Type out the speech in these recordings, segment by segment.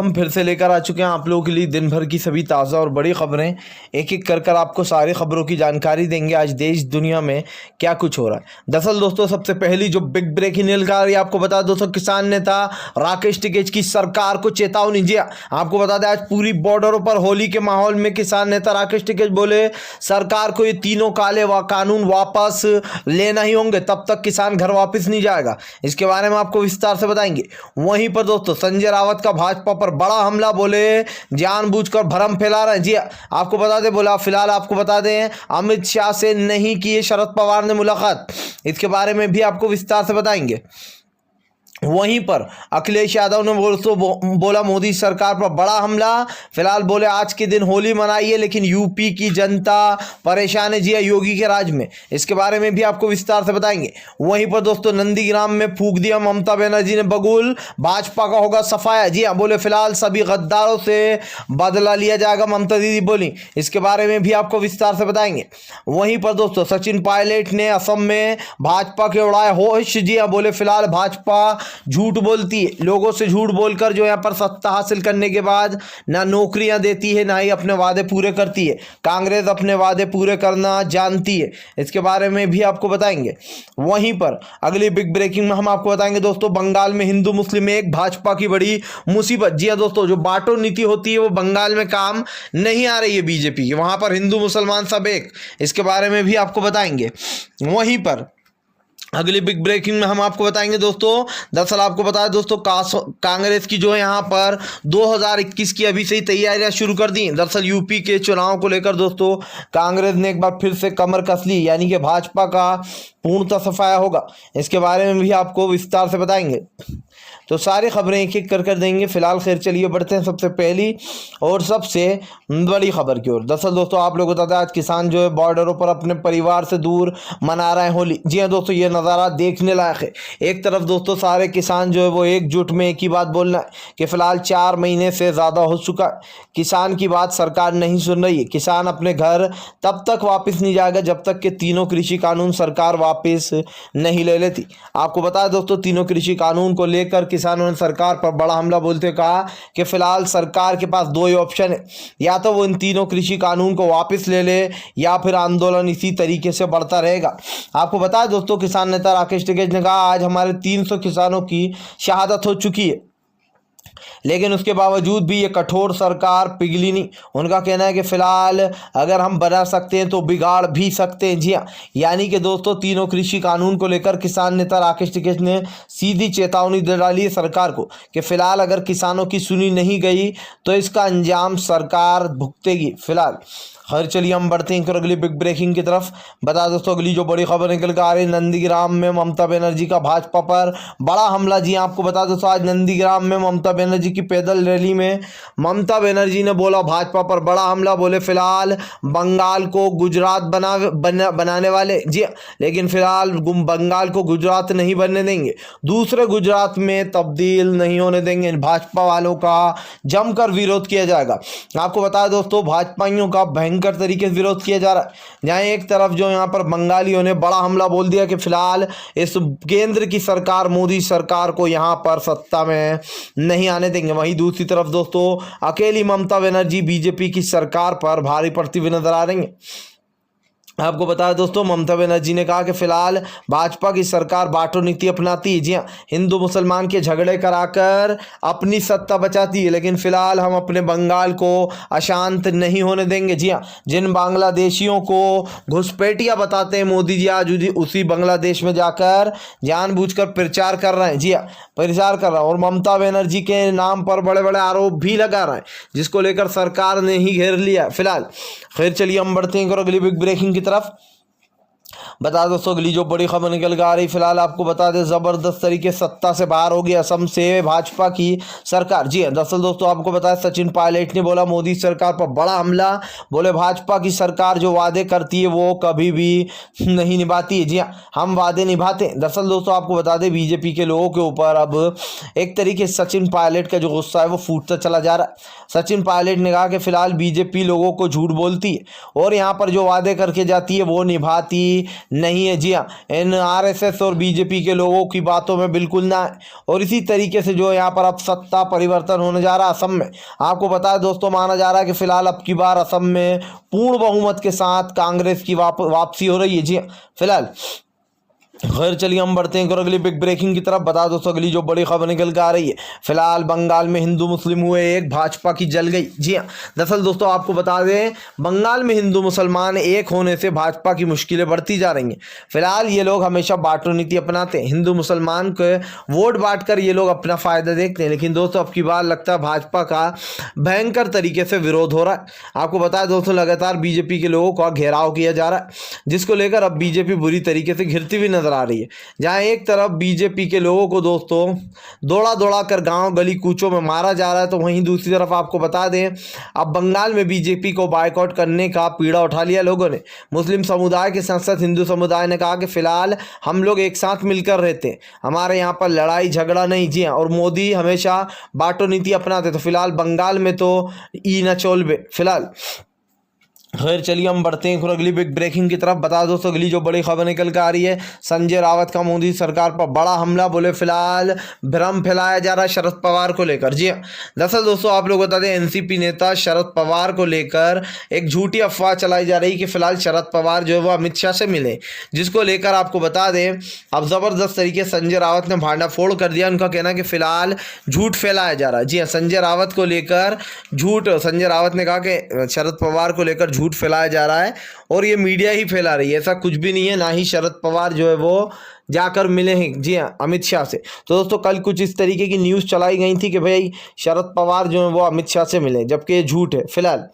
हम फिर से लेकर आ चुके हैं आप लोगों के लिए दिन भर की सभी ताज़ा और बड़ी खबरें। एक एक कर आपको सारी खबरों की जानकारी देंगे आज देश दुनिया में क्या कुछ हो रहा है। दरअसल दोस्तों सबसे पहली जो बिग ब्रेकिंग न्यूज़ आ रही है आपको बता दोस्तों, किसान नेता राकेश टिकैत की सरकार को चेतावनी। जी आपको बता दें आज पूरी बॉर्डरों पर होली के माहौल में किसान नेता राकेश टिकैत बोले सरकार को ये तीनों काले कानून वापस लेना ही होंगे, तब तक किसान घर वापस नहीं जाएगा। इसके बारे में आपको विस्तार से बताएंगे। वहीं पर दोस्तों संजय रावत का भाजपा पर बड़ा हमला, बोले जानबूझकर भ्रम फैला रहे हैं। जी आपको बता दें, बोला फिलहाल आपको बता दें अमित शाह से नहीं की शरद पवार ने मुलाकात, इसके बारे में भी आपको विस्तार से बताएंगे। वहीं पर अखिलेश यादव ने बोला मोदी सरकार पर बड़ा हमला। फिलहाल बोले आज के दिन होली मनाइए लेकिन यूपी की जनता परेशान है जी योगी के राज में, इसके बारे में भी आपको विस्तार से बताएंगे। वहीं पर दोस्तों नंदीग्राम में फूंक दिया ममता बनर्जी ने बगुल, भाजपा का होगा सफाया। जी हाँ बोले फिलहाल सभी गद्दारों से बदला लिया जाएगा, ममता दीदी बोली, इसके बारे में भी आपको विस्तार से बताएंगे। वहीं पर दोस्तों सचिन पायलट ने असम में भाजपा के उड़ाए होश। जी हाँ बोले फिलहाल भाजपा झूठ बोलती है, लोगों से झूठ बोलकर जो यहाँ पर सत्ता हासिल करने के बाद ना नौकरियां देती है ना ही अपने वादे पूरे करती है। कांग्रेस अपने वादे पूरे करना जानती है, इसके बारे में भी आपको बताएंगे। वहीं पर अगली बिग ब्रेकिंग में हम आपको बताएंगे दोस्तों, बंगाल में हिंदू मुस्लिम एक भाजपा की बड़ी मुसीबत। जी हाँ दोस्तों जो बांटो नीति होती है वो बंगाल में काम नहीं आ रही है बीजेपी की, वहां पर हिंदू मुसलमान सब एक, इसके बारे में भी आपको बताएंगे। वहीं पर अगली बिग ब्रेकिंग में हम आपको बताएंगे दोस्तों, दरअसल आपको बताया दोस्तों कांग्रेस की जो है यहाँ पर 2021 की अभी से ही तैयारियां शुरू कर दी। दरअसल यूपी के चुनाव को लेकर दोस्तों कांग्रेस ने एक बार फिर से कमर कस ली, यानी कि भाजपा का पूर्णतः सफाया होगा, इसके बारे में भी आपको विस्तार से बताएंगे। तो सारी खबरें एक एक कर देंगे। फिलहाल खैर चलिए बढ़ते हैं सबसे पहली और सबसे बड़ी खबर की ओर। दरअसल दोस्तों आप लोग बताते हैं आज किसान जो है बॉर्डरों पर अपने परिवार से दूर मना रहे हैं होली। जी हाँ दोस्तों ये नज़ारा देखने लायक है। एक तरफ दोस्तों सारे किसान जो है वो एकजुट में एक ही बात बोलना है कि फिलहाल 4 महीने से ज़्यादा हो चुका है, किसान की बात सरकार नहीं सुन रही है। किसान अपने घर तब तक वापस नहीं जाएगा जब तक कि तीनों कृषि कानून सरकार वापस नहीं ले लेती। आपको बताया दोस्तों तीनों कृषि कानून को लेकर किसानों ने सरकार पर बड़ा हमला बोलते कहा कि फिलहाल सरकार के पास 2 ही ऑप्शन है, या तो वो इन तीनों कृषि कानून को वापस ले ले या फिर आंदोलन इसी तरीके से बढ़ता रहेगा। आपको बताया दोस्तों किसान नेता राकेश टिकैत ने कहा आज हमारे 300 किसानों की शहादत हो चुकी है, लेकिन उसके बावजूद भी ये कठोर सरकार पिघली नहीं। उनका कहना है कि फिलहाल अगर हम बना सकते हैं तो बिगाड़ भी सकते हैं। जी हाँ, यानी कि दोस्तों तीनों कृषि कानून को लेकर किसान नेता राकेश टिकैत ने सीधी चेतावनी दे डाली है सरकार को कि फिलहाल अगर किसानों की सुनी नहीं गई तो इसका अंजाम सरकार भुगतेगी। फिलहाल खैर चलिए हम बढ़ते हैं अगली बिग ब्रेकिंग की तरफ। बता दोस्तों अगली जो बड़ी खबर निकल कर आ रही है, नंदीग्राम में ममता बनर्जी का भाजपा पर बड़ा हमला। जी आपको बता दोस्तों आज नंदीग्राम में ममता बनर्जी की पैदल रैली में ममता बनर्जी ने बोला भाजपा पर बड़ा हमला, बोले फिलहाल बंगाल को गुजरात बनाने वाले। जी लेकिन फिलहाल बंगाल को गुजरात नहीं बनने देंगे, दूसरे गुजरात में तब्दील नहीं होने देंगे। भाजपा वालों का जमकर विरोध किया जाएगा। आपको बताया दोस्तों भाजपाइयों का भयंकर तरीके से विरोध किया जा रहा है, जहां एक तरफ जो यहां पर बंगालियों ने बड़ा हमला बोल दिया कि फिलहाल इस केंद्र की सरकार मोदी सरकार को यहां पर सत्ता में नहीं आने देंगे, वहीं दूसरी तरफ दोस्तों अकेली ममता बनर्जी बीजेपी की सरकार पर भारी पड़ती हुई नजर आ रही है। आपको बताया दोस्तों ममता बनर्जी ने कहा कि फिलहाल भाजपा की सरकार बांटो नीति अपनाती है। जी हाँ, हिंदू मुसलमान के झगड़े कराकर अपनी सत्ता बचाती है, लेकिन फिलहाल हम अपने बंगाल को अशांत नहीं होने देंगे। जी हाँ, जिन बांग्लादेशियों को घुसपैठिया बताते हैं मोदी जी आज उसी बांग्लादेश में जाकर जानबूझकर प्रचार कर रहे हैं। जी हाँ प्रचार कर रहा है और ममता बनर्जी के नाम पर बड़े बड़े आरोप भी लगा रहे हैं, जिसको लेकर सरकार ने ही घेर लिया। फिलहाल खैर चलिए हम बढ़ते हैं अगली बिग ब्रेकिंग की तरफ। बता दोस्तों अगली जो बड़ी खबर निकल कर आ रही, फिलहाल आपको बता दें जबरदस्त तरीके सत्ता से बाहर हो गई असम से भाजपा की सरकार। जी दरअसल दोस्तों आपको बताया सचिन पायलट ने बोला मोदी सरकार पर बड़ा हमला, बोले भाजपा की सरकार जो वादे करती है वो कभी भी नहीं निभाती है। जी हाँ हम वादे निभाते हैं। दरअसल दोस्तों आपको बता दें बीजेपी के लोगों के ऊपर अब एक तरीके से सचिन पायलट का जो गुस्सा है वो फूटता चला जा रहा है। सचिन पायलट ने कहा कि फिलहाल बीजेपी लोगों को झूठ बोलती है और यहाँ पर जो वादे करके जाती है वो निभाती नहीं है। जी हाँ, इन आरएसएस और बीजेपी के लोगों की बातों में बिल्कुल ना है। और इसी तरीके से जो यहाँ पर अब सत्ता परिवर्तन होने जा रहा है असम में। आपको पता है दोस्तों, माना जा रहा है कि फिलहाल अब की बार असम में पूर्ण बहुमत के साथ कांग्रेस की वापसी हो रही है। जी हाँ, फिलहाल खैर चलिए हम बढ़ते हैं और अगली बिग ब्रेकिंग की तरफ। बता दोस्तों अगली जो बड़ी खबर निकल के आ रही है, फिलहाल बंगाल में हिंदू मुस्लिम हुए एक, भाजपा की जल गई। जी हाँ, दरअसल दोस्तों आपको बता दें, बंगाल में हिंदू मुसलमान एक होने से भाजपा की मुश्किलें बढ़ती जा रही हैं। फिलहाल ये लोग हमेशा बांटो नीति अपनाते हैं, हिंदू मुसलमान को वोट बांट कर ये लोग अपना फायदा देखते हैं। लेकिन दोस्तों अब की बार लगता है भाजपा का भयंकर तरीके से विरोध हो रहा है। आपको बताया दोस्तों लगातार बीजेपी के लोगों का घेराव किया जा रहा है, जिसको लेकर अब बीजेपी बुरी तरीके से घिरती हुई नजर आ रही है। जहां एक तरफ बीजेपी के लोगों को दोस्तों दौड़ा दौड़ा कर गांव गली कूचों में मारा जा रहा है, तो वहीं दूसरी तरफ आपको बता दें अब बंगाल में बीजेपी को बायकॉट करने का पीड़ा उठा लिया लोगों ने। मुस्लिम समुदाय के सांसद हिंदू समुदाय ने कहा कि फिलहाल हम लोग एक साथ मिलकर रहते हैं, हमारे यहाँ पर लड़ाई झगड़ा नहीं। जी हाँ, और मोदी हमेशा बांटो नीति अपनाते, तो फिलहाल बंगाल में तो ई न चोलबे। फिलहाल खैर चलिए हम बढ़ते हैं और अगली बिग ब्रेकिंग की तरफ। बता दोस्तों अगली जो बड़ी खबर निकल कर आ रही है, संजय रावत का मोदी सरकार पर बड़ा हमला। बोले फिलहाल भ्रम फैलाया जा रहा है शरद पवार को लेकर। जी हाँ, दरअसल दोस्तों आप लोग बता दें, एनसीपी नेता शरद पवार को लेकर एक झूठी अफवाह चलाई जा रही कि फिलहाल शरद पवार जो है वो अमित शाह से मिले, जिसको लेकर आपको बता दें अब जबरदस्त तरीके संजय रावत ने भांडाफोड़ कर दिया। उनका कहना है कि फिलहाल झूठ फैलाया जा रहा है। जी हाँ, संजय रावत को लेकर झूठ, संजय रावत ने कहा कि शरद पवार को लेकर झूठ फैलाया जा रहा है और ये मीडिया ही फैला रही है, ऐसा कुछ भी नहीं है। ना ही शरद पवार जो है वो जाकर मिले हैं, जी हाँ, अमित शाह से। तो दोस्तों कल कुछ इस तरीके की न्यूज़ चलाई गई थी कि भाई शरद पवार जो है वो अमित शाह से मिले, जबकि ये झूठ है। फिलहाल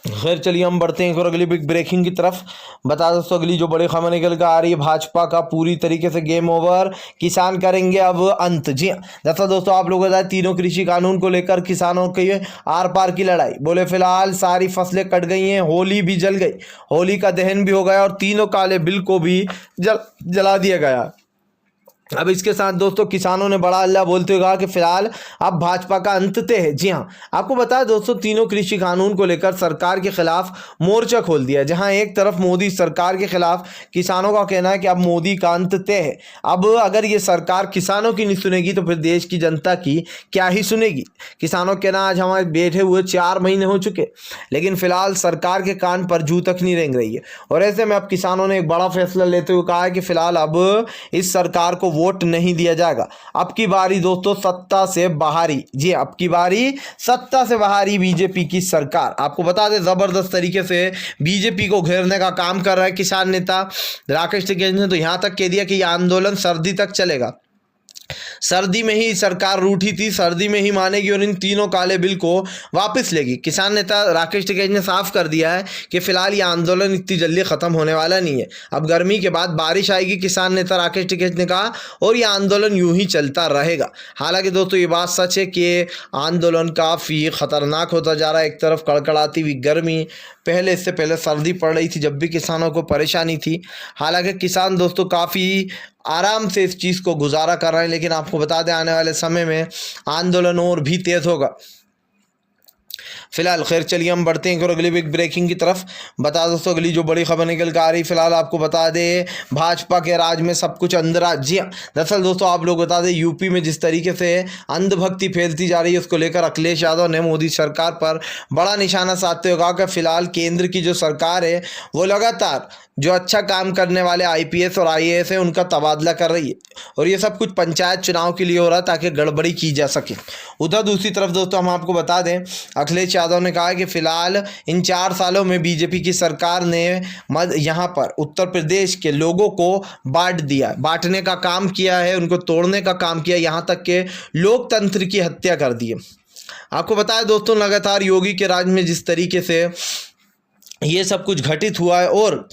खैर चलिए हम बढ़ते हैं और अगली बिग ब्रेकिंग की तरफ। बता दोस्तों अगली जो बड़ी खबर निकल कर आ रही है, भाजपा का पूरी तरीके से गेम ओवर, किसान करेंगे अब अंत। जी हाँ, दरअसल दोस्तों आप लोगों को बताया तीनों कृषि कानून को लेकर किसानों की आर पार की लड़ाई। बोले फिलहाल सारी फसलें कट गई हैं, होली भी जल गई, होली का दहन भी हो गया और तीनों काले बिल को भी जला दिया गया। अब इसके साथ दोस्तों किसानों ने बड़ा हल्ला बोलते हुए कहा कि फिलहाल अब भाजपा का अंत तय है। जी हाँ, आपको बताया दोस्तों तीनों कृषि कानून को लेकर सरकार के खिलाफ मोर्चा खोल दिया। जहां एक तरफ मोदी सरकार के खिलाफ किसानों का कहना है कि अब मोदी का अंत तय है। अब अगर ये सरकार किसानों की नहीं सुनेगी तो फिर देश की जनता की क्या ही सुनेगी। किसानों के कहना आज हमारे बैठे हुए 4 महीने हो चुके, लेकिन फिलहाल सरकार के कान पर जू तक नहीं रेंग रही है। और ऐसे में अब किसानों ने एक बड़ा फैसला लेते हुए कहा है कि फिलहाल अब इस सरकार को वोट नहीं दिया जाएगा। अब की बारी दोस्तों सत्ता से बाहरी, जी अब की बारी सत्ता से बाहरी बीजेपी की सरकार। आपको बता दें जबरदस्त तरीके से बीजेपी को घेरने का काम कर रहा है किसान नेता राकेश टिकैत ने। तो यहां तक कह दिया कि यह आंदोलन सर्दी तक चलेगा। सर्दी में ही सरकार रूठी थी, सर्दी में ही मानेगी और इन तीनों काले बिल को वापस लेगी। किसान नेता राकेश टिकैत ने साफ कर दिया है कि फिलहाल ये आंदोलन इतनी जल्दी खत्म होने वाला नहीं है, अब गर्मी के बाद बारिश आएगी, किसान नेता राकेश टिकैत ने कहा, और ये आंदोलन यूं ही चलता रहेगा। हालांकि दोस्तों ये बात सच है कि आंदोलन काफ़ी खतरनाक होता जा रहा है। एक तरफ कड़कड़ाती हुई गर्मी, पहले इससे पहले सर्दी पड़ रही थी जब भी किसानों को परेशानी थी। हालांकि किसान दोस्तों काफ़ी आराम से इस चीज़ को गुजारा कर रहे हैं, लेकिन आपको बता दें आने वाले समय में आंदोलन और भी तेज़ होगा। फिलहाल खैर चलिए हम बढ़ते हैं और अगली बिग ब्रेकिंग की तरफ। बता दोस्तों अगली जो बड़ी खबर निकल कर आ रही, फिलहाल आपको बता दें भाजपा के राज में सब कुछ अंधेरा। जी हाँ, दरअसल दोस्तों आप लोग बता दें यूपी में जिस तरीके से अंधभक्ति फैलती जा रही है, उसको लेकर अखिलेश यादव ने मोदी सरकार पर बड़ा निशाना साधते हुए कहा कि फिलहाल केंद्र की जो सरकार है वो लगातार जो अच्छा काम करने वाले आईपीएस और आईएएस है उनका तबादला कर रही है, और ये सब कुछ पंचायत चुनाव के लिए हो रहा है ताकि गड़बड़ी की जा सके। उधर दूसरी तरफ दोस्तों हम आपको बता दें अखिलेश यादव ने कहा कि फिलहाल इन 4 सालों में बीजेपी की सरकार ने यहाँ पर उत्तर प्रदेश के लोगों को बांटने का काम किया है, उनको तोड़ने का काम किया, यहाँ तक के लोकतंत्र की हत्या कर दी है। आपको बताया दोस्तों लगातार योगी के राज में जिस तरीके से ये सब कुछ घटित हुआ है, और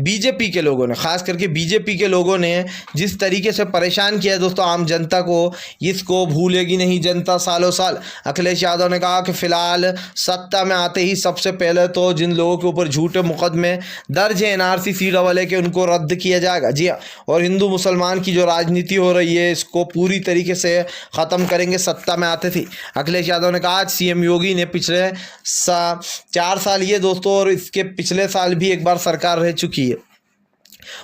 बीजेपी के लोगों ने, खास करके बीजेपी के लोगों ने जिस तरीके से परेशान किया है दोस्तों आम जनता को, इसको भूलेगी नहीं जनता सालों साल। अखिलेश यादव ने कहा कि फिलहाल सत्ता में आते ही सबसे पहले तो जिन लोगों के ऊपर झूठे मुकदमे दर्ज है एनआरसी CAA के, उनको रद्द किया जाएगा। जी हाँ, और हिंदू मुसलमान की जो राजनीति हो रही है इसको पूरी तरीके से ख़त्म करेंगे सत्ता में आते थे। अखिलेश यादव ने कहा आज CM योगी ने पिछले 4 साल ये दोस्तों, और इसके पिछले साल भी एक बार सरकार रह चुकी है,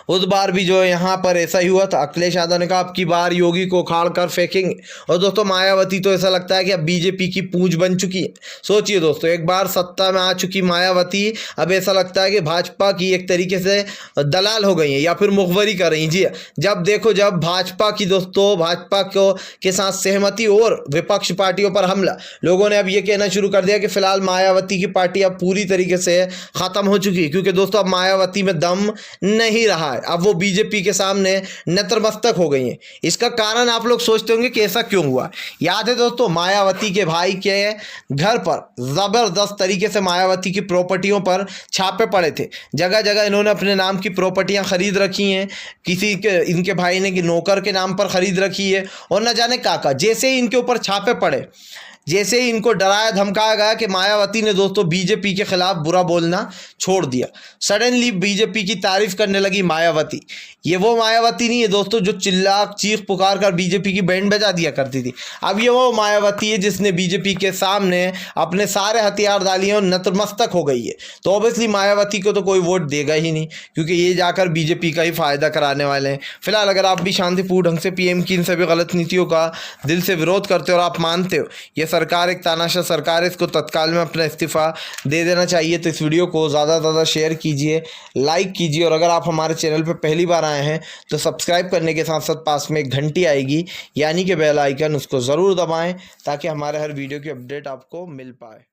उस बार भी जो है यहाँ पर ऐसा ही हुआ था। अखिलेश यादव ने कहा अब की बार योगी को उखाड़ कर फेंकेंगे। और दोस्तों मायावती तो ऐसा लगता है कि अब बीजेपी की पूंछ बन चुकी है। सोचिए दोस्तों, एक बार सत्ता में आ चुकी मायावती अब ऐसा लगता है कि भाजपा की एक तरीके से दलाल हो गई है या फिर मुखबरी कर रही हैं। जी जब देखो जब भाजपा की दोस्तों भाजपा को के साथ सहमति और विपक्ष पार्टियों पर हमला, लोगों ने अब ये कहना शुरू कर दिया कि फिलहाल मायावती की पार्टी अब पूरी तरीके से खत्म हो चुकी है, क्योंकि दोस्तों अब मायावती में दम नहीं रहा है। अब वो बीजेपी के सामने नतमस्तक हो गई हैं। इसका कारण आप लोग सोचते होंगे कि ऐसा क्यों हुआ। याद है दोस्तों, मायावती के भाई के घर पर जबरदस्त तरीके से मायावती की प्रॉपर्टियों पर छापे पड़े थे। जगह जगह इन्होंने अपने नाम की प्रॉपर्टियां खरीद रखी हैं, किसी के इनके भाई ने कि नौकर के नाम पर खरीद रखी है, और न जाने काका। जैसे ही इनके ऊपर छापे पड़े, जैसे ही इनको डराया धमकाया गया कि मायावती ने दोस्तों बीजेपी के खिलाफ बुरा बोलना छोड़ दिया, सडनली बीजेपी की तारीफ करने लगी मायावती। ये वो मायावती नहीं है दोस्तों जो चिल्ला चीख पुकार कर बीजेपी की बैंड बजा दिया करती थी। अब ये वो मायावती है जिसने बीजेपी के सामने अपने सारे हथियार डालिए और नतमस्तक हो गई है। तो ऑब्वियसली मायावती को तो कोई वोट देगा ही नहीं, क्योंकि ये जाकर बीजेपी का ही फायदा कराने वाले हैं। फिलहाल अगर आप भी शांतिपूर्ण ढंग से पीएम की इन सभी गलत नीतियों का दिल से विरोध करते हो और आप मानते हो ये सरकार एक तानाशाह सरकार है, इसको तत्काल में अपना इस्तीफा दे देना चाहिए, तो इस वीडियो को ज़्यादा से ज़्यादा शेयर कीजिए, लाइक कीजिए, और अगर आप हमारे चैनल पर पहली बार आए हैं तो सब्सक्राइब करने के साथ साथ पास में एक घंटी आएगी यानी कि बेल आइकन, उसको ज़रूर दबाएं ताकि हमारे हर वीडियो की अपडेट आपको मिल पाए।